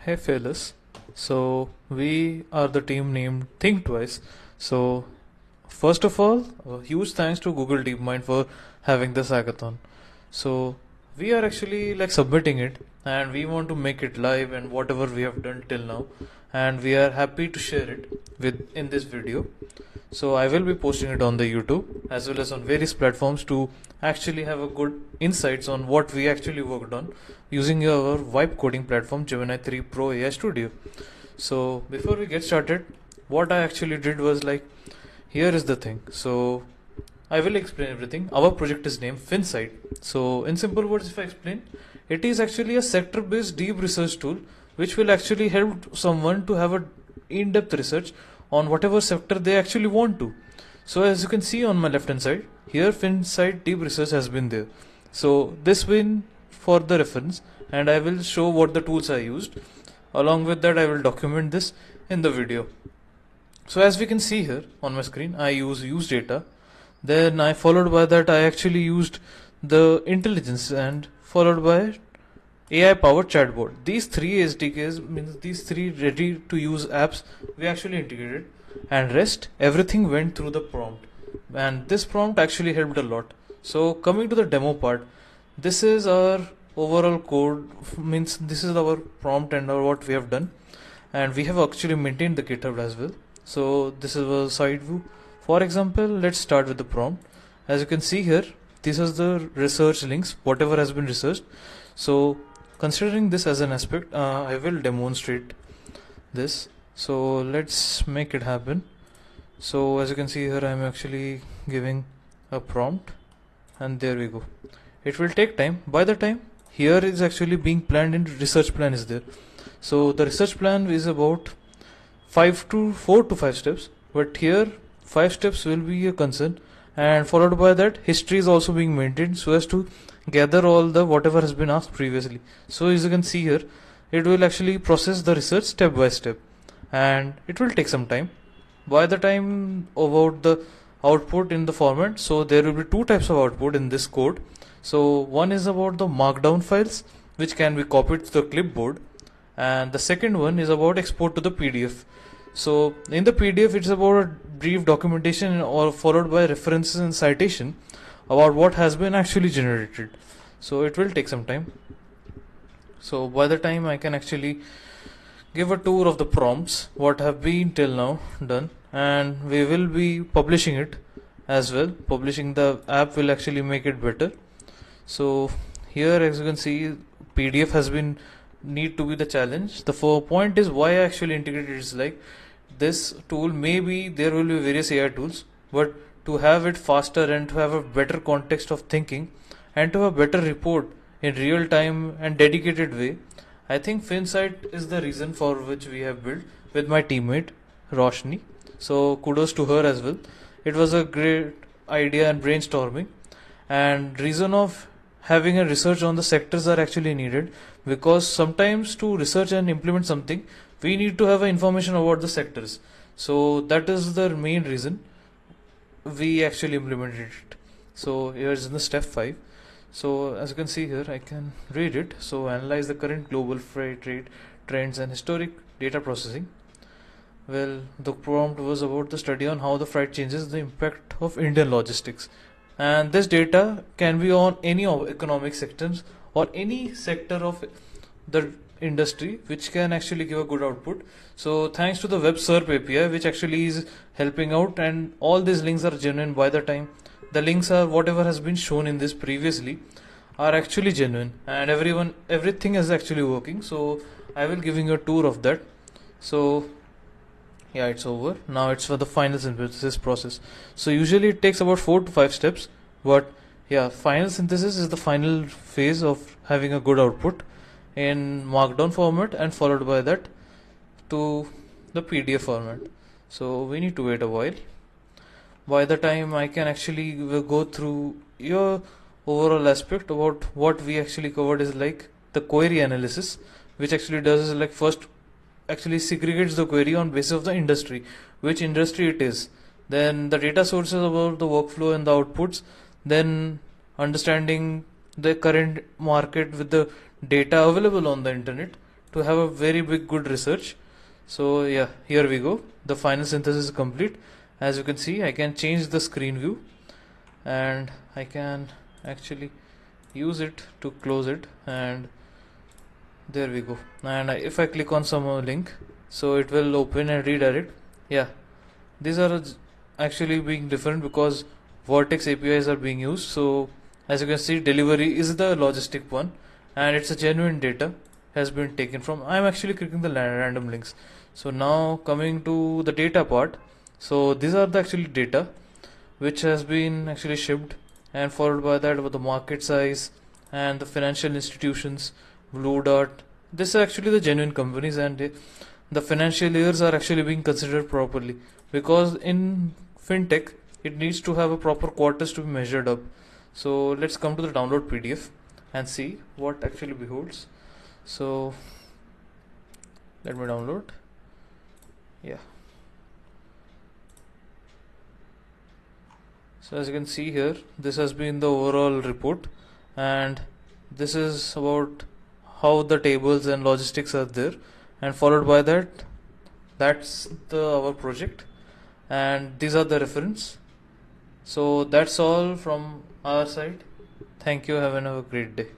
Hey Fearless. So we are the team named Think Twice. So first of all, a huge thanks to Google DeepMind for having this hackathon. So we are actually like submitting it and we want to make it live and whatever we have done till now, and we are happy to share it with in this video. So I will be posting it on the YouTube as well as on various platforms to actually have a good insights on what we actually worked on using our vibe coding platform Gemini 3 Pro AI Studio. So before we get started, what I actually did was like, here is the thing. So I will explain everything. Our project is named FinSight. So in simple words, if I explain, it is actually a sector based deep research tool which will actually help someone to have a in-depth research on whatever sector they actually want to. So as you can see on my left hand side, here FinSight deep research has been there. So this been for the reference, and I will show what the tools I used. Along with that, I will document this in the video. So as we can see here on my screen, I use data. Then I followed by that I actually used the intelligence and followed by AI powered chatbot. These three SDKs means these three ready to use apps we actually integrated, and rest everything went through the prompt, and this prompt actually helped a lot. So coming to the demo part, this is our overall code, means this is our prompt and our what we have done, and we have actually maintained the GitHub as well. So this is a side view. For example, let's start with the prompt. As you can see here, this is the research links, whatever has been researched. So considering this as an aspect, I will demonstrate this. So let's make it happen. So as you can see here, I'm actually giving a prompt, and there we go. It will take time. By the time here is actually being planned in research plan is there. So the research plan is about 4 to 5 steps, but here 5 steps will be a concern, and followed by that history is also being maintained so as to gather all the whatever has been asked previously. So as you can see here, it will actually process the research step by step, and it will take some time. By the time about the output in the format, so there will be two types of output in this code. So one is about the markdown files which can be copied to the clipboard, and the second one is about export to the PDF. So in the PDF, it's about a brief documentation or followed by references and citation about what has been actually generated. So it will take some time. So by the time I can actually give a tour of the prompts what have been till now done, and we will be publishing it as well. Publishing the app will actually make it better. So here as you can see, PDF has been need to be the challenge. The point is why I actually integrated is like this tool, maybe there will be various AI tools, but to have it faster and to have a better context of thinking and to have a better report in real time and dedicated way, I think FinSight is the reason for which we have built with my teammate Roshni. So kudos to her as well. It was a great idea and brainstorming, and reason of having a research on the sectors are actually needed, because sometimes to research and implement something we need to have information about the sectors. So that is the main reason we actually implemented it. So here's in the step 5. So as you can see here, I can read it. So analyze the current global freight rate trends and historic data processing. Well, the prompt was about the study on how the freight changes the impact of Indian logistics, and this data can be on any economic sectors or any sector of the industry which can actually give a good output. So thanks to the web SERP API which actually is helping out, and all these links are genuine. By the time the links are whatever has been shown in this previously are actually genuine, and everything is actually working. So I will giving you a tour of that. So yeah, it's over now. It's for the final synthesis process. So usually it takes about 4 to 5 steps, but yeah, final synthesis is the final phase of having a good output in markdown format, and followed by that to the PDF format. So we need to wait a while. By the time I can actually go through your overall aspect about what we actually covered is like the query analysis, which actually does is like first actually segregates the query on basis of the industry, which industry it is, then the data sources about the workflow and the outputs, then understanding the current market with the data available on the internet to have a very big good research. So yeah, here we go. The final synthesis is complete. As you can see, I can change the screen view and I can actually use it to close it, and there we go. And if I click on some link, so it will open and redirect. Yeah, these are actually being different because Vortex APIs are being used. So as you can see, delivery is the logistic one, and it's a genuine data has been taken from. I'm actually clicking the random links. So now coming to the data part. So these are the actually data which has been actually shipped, and followed by that with the market size and the financial institutions, Blue Dot. This is actually the genuine companies, and the financial years are actually being considered properly, because in fintech it needs to have a proper quarters to be measured up. So let's come to the download PDF and see what actually beholds. So let me download. Yeah. So as you can see here, this has been the overall report, and this is about how the tables and logistics are there, and followed by that, that's our project, and these are the reference. So that's all from our side. Thank you. Have a great day.